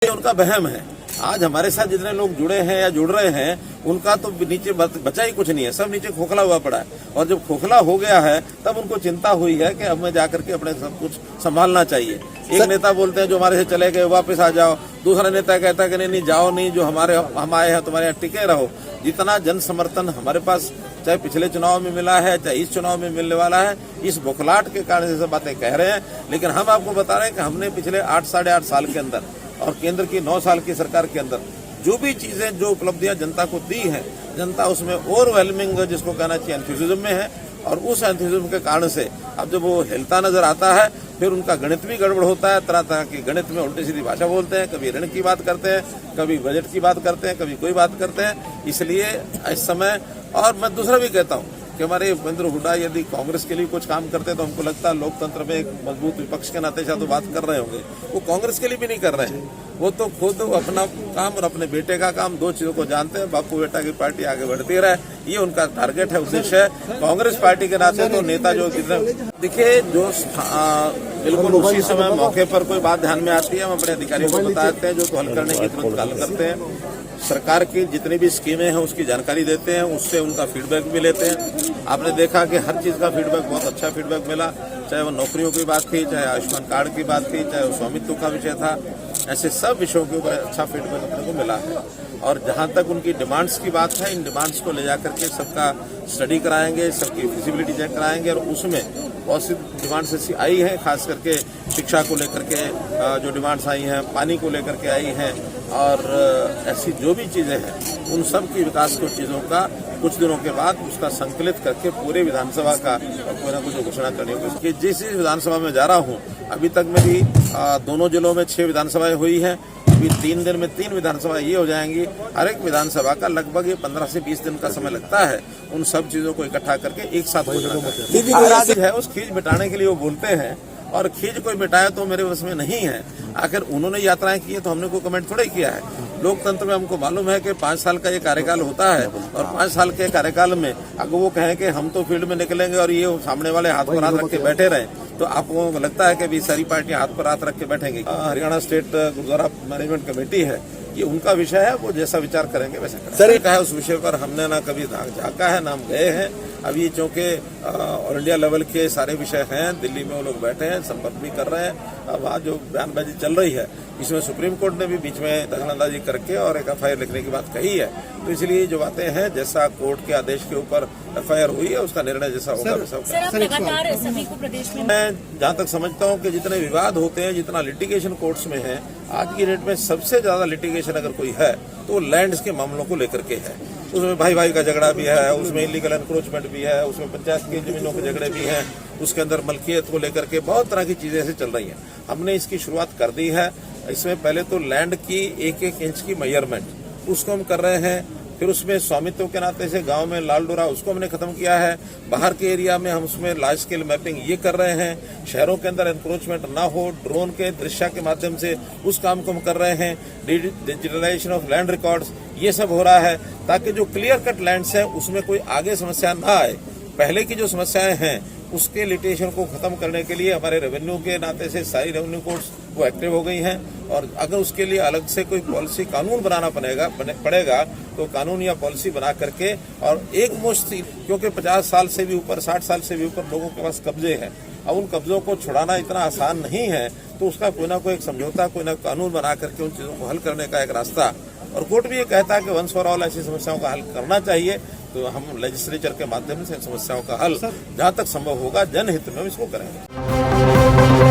उनका वहम है। आज हमारे साथ जितने लोग जुड़े हैं या जुड़ रहे हैं उनका तो नीचे बचा ही कुछ नहीं है, सब नीचे खोखला हुआ पड़ा है। और जब खोखला हो गया है तब उनको चिंता हुई है कि अब मैं जाकर के अपने सब कुछ संभालना चाहिए। एक नेता बोलते हैं जो हमारे से चले गए वापस आ जाओ, दूसरा नेता कहता है कि नहीं जाओ नहीं, जो हम आए हैं तुम्हारे यहाँ टिके रहो। जितना जन समर्थन हमारे पास चाहे पिछले चुनाव में मिला है चाहे इस चुनाव में मिलने वाला है, इस बौखलाहट के कारण से बातें कह रहे हैं। लेकिन हम आपको बता रहे हैं कि हमने पिछले 8-8.5 साल के अंदर और केंद्र की 9 साल की सरकार के अंदर जो भी चीजें जो उपलब्धियां जनता को दी हैं, जनता उसमें ओवरवेलमिंग जिसको कहना चाहिए एंथुसिज्म में है। और उस एंथुसिज्म के कारण से अब जब वो हिलता नजर आता है फिर उनका गणित भी गड़बड़ होता है। तरह तरह की गणित में उल्टी सीधी भाषा बोलते हैं, कभी ऋण की बात करते हैं, कभी बजट की बात करते हैं, कभी कोई बात करते हैं। इसलिए इस समय, और मैं दूसरा भी कहता हूँ कि हमारे भूपेंद्र हुड्डा यदि कांग्रेस के लिए कुछ काम करते तो हमको लगता है लोकतंत्र में एक मजबूत विपक्ष के नाते शायद तो बात कर रहे होंगे। वो कांग्रेस के लिए भी नहीं कर रहे हैं, वो तो खुद अपना काम और अपने बेटे का काम, दो चीजों को जानते हैं। बापू बेटा की पार्टी आगे बढ़ती रहे, ये उनका टारगेट है, उद्देश्य है। कांग्रेस पार्टी के नाते तो नेता जो देखिए जो बिल्कुल उसी समय मौके पर कोई बात ध्यान में आती है हम अपने अधिकारियों को बताते हैं, जो तो हल करने की तुरंत हल करते हैं। सरकार की जितनी भी स्कीमें हैं उसकी जानकारी देते हैं, उससे उनका फीडबैक भी लेते हैं। आपने देखा कि हर चीज का फीडबैक, बहुत अच्छा फीडबैक मिला, चाहे वो नौकरियों की बात थी, चाहे आयुष्मान कार्ड की बात थी, चाहे वो स्वामित्व का विषय था। ऐसे सब विषयों के ऊपर अच्छा फीडबैक अपने को मिला है। और जहां तक उनकी डिमांड्स की बात है, इन डिमांड्स को ले जाकर के सबका स्टडी कराएंगे, सबकी फिजिबिलिटी चेक कराएंगे। और उसमें बहुत सी डिमांड्स ऐसी आई हैं, खास करके शिक्षा को लेकर के जो डिमांड्स आई हैं, पानी को लेकर के आई हैं, और ऐसी जो भी चीजें हैं उन सब की विकास को चीजों का कुछ दिनों के बाद उसका संकलित करके पूरे विधानसभा का कोई ना कुछ घोषणा करनी होगी। कि जिस विधानसभा में जा रहा हूँ, अभी तक मेरी दोनों जिलों में 6 विधानसभाएं हुई हैं। अभी 3 दिन में 3 विधानसभा ये हो जाएंगी। हर एक विधानसभा का लगभग ये 15 से 20 दिन का समय लगता है उन सब चीजों को इकट्ठा करके एक साथ है। उस खींच मिटाने के लिए वो बोलते हैं, और खींच कोई मिटाए तो मेरे बस में नहीं है। आखिर उन्होंने यात्राएं की है तो हमने कोई कमेंट थोड़ा ही किया है। लोकतंत्र में हमको मालूम है कि 5 साल का ये कार्यकाल होता है, और 5 साल के कार्यकाल में अगर वो कहें कि हम तो फील्ड में निकलेंगे और ये सामने वाले हाथ पर हाथ रख के बैठे रहे, तो आपको लगता है कि अभी सारी पार्टियां हाथ पर हाथ रख के बैठेंगी। Haryana State Gurdwara Management Committee है, ये उनका विषय है, वो जैसा विचार करेंगे वैसा करेंगे। सर कहा है उस विषय पर हमने ना कभी झाँका है ना हम गए हैं। अभी चूंकि ऑल इंडिया लेवल के सारे विषय हैं, दिल्ली में वो लोग बैठे हैं, संपर्क भी कर रहे हैं। अब आज जो बयानबाजी चल रही है इसमें सुप्रीम कोर्ट ने भी बीच में दखलंदाजी करके और एक FIR लिखने की बात कही है। तो इसलिए जो बातें हैं, जैसा कोर्ट के आदेश के ऊपर FIR हुई है उसका निर्णय जैसा होगा वैसा होगा। सभी को प्रदेश में मैं जहाँ तक समझता हूँ कि जितने विवाद होते हैं, जितना लिटिगेशन कोर्ट्स में है, आज की डेट में सबसे ज्यादा लिटिगेशन अगर कोई है तो लैंड्स के मामलों को लेकर के है। उसमें भाई भाई का झगड़ा भी है, उसमें इलीगल एनक्रोचमेंट भी है, उसमें पंचायत की जमीनों के झगड़े भी हैं, उसके अंदर मलकियत को लेकर के बहुत तरह की चीजें ऐसे चल रही हैं। हमने इसकी शुरुआत कर दी है। इसमें पहले तो लैंड की 1-1 इंच की मेजरमेंट उसको हम कर रहे हैं, फिर उसमें स्वामित्व के नाते से गांव में लाल डोरा उसको हमने खत्म किया है। बाहर के एरिया में हम उसमें लार्ज स्केल मैपिंग ये कर रहे हैं। शहरों के अंदर एनक्रोचमेंट ना हो, ड्रोन के दृश्य के माध्यम से उस काम को हम कर रहे हैं। डिजिटलाइजेशन ऑफ लैंड रिकॉर्ड्स ये सब हो रहा है, ताकि जो क्लियर कट लैंड्स है उसमें कोई आगे समस्या ना आए। पहले की जो समस्याएं हैं उसके लिटिगेशन को खत्म करने के लिए हमारे रेवेन्यू के नाते से सारी रेवेन्यू कोर्ट्स वो एक्टिव हो गई हैं। और अगर उसके लिए अलग से कोई पॉलिसी कानून बनाना पड़ेगा तो कानून या पॉलिसी बना करके, और एक मुश्त, क्योंकि 50 साल से भी ऊपर 60 साल से भी ऊपर लोगों के पास कब्जे हैं, अब उन कब्जों को छुड़ाना इतना आसान नहीं है। तो उसका कोई ना कोई एक समझौता, कोई ना कानून बना करके उन चीजों को हल करने का एक रास्ता, और कोर्ट भी ये कहता है कि वंस फॉर ऑल ऐसी समस्याओं का हल करना चाहिए। तो हम लेजिस्लेचर के माध्यम से समस्याओं का हल जहां तक संभव होगा जनहित में इसको करेंगे।